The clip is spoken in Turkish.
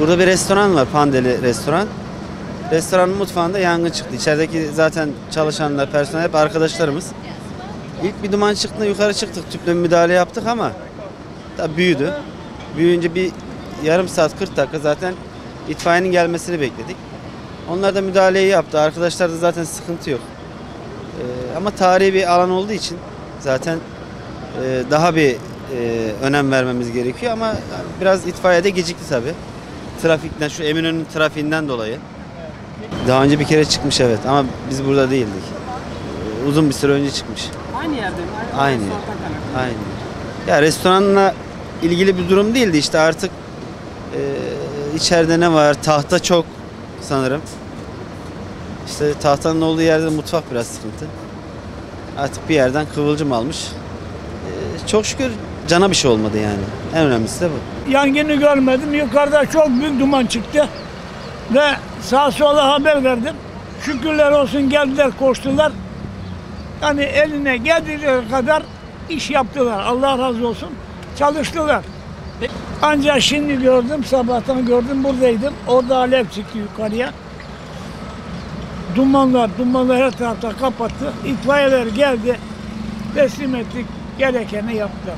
Burada bir restoran var, Pandeli restoran. Restoranın mutfağında yangın çıktı. İçerideki zaten çalışanlar, personel hep arkadaşlarımız. İlk bir duman çıktığında yukarı çıktık, tüple müdahale yaptık ama tabii büyüdü. Büyüyünce bir yarım saat 40 dakika zaten itfaiyenin gelmesini bekledik. Onlar da müdahaleyi yaptı. Arkadaşlarda zaten sıkıntı yok. Ama tarihi bir alan olduğu için zaten daha bir önem vermemiz gerekiyor ama biraz itfaiyede gecikti tabii. Trafikten, şu Eminönü'nün trafiğinden dolayı. Daha önce bir kere çıkmış evet ama biz burada değildik. Uzun bir süre önce çıkmış. Aynı yerde mi? Aynı yer. Aynı. Ya restoranla ilgili bir durum değildi işte artık içeride ne var? Tahta çok sanırım. İşte tahtanın olduğu yerde mutfak biraz sıkıntı. Artık bir yerden kıvılcım almış. Çok şükür cana bir şey olmadı yani. En önemlisi de bu. Yangını görmedim. Yukarıda çok büyük duman çıktı. Ve sağa sola haber verdim. Şükürler olsun geldiler, koştular. Yani eline geldiği kadar iş yaptılar. Allah razı olsun. Çalıştılar. Ancak şimdi gördüm, sabahtan gördüm, buradaydım. Orada alev çıktı yukarıya. Dumanlar her tarafta kapattı. İtfaiyeler geldi. Teslim ettik. Gerekeni yaptılar.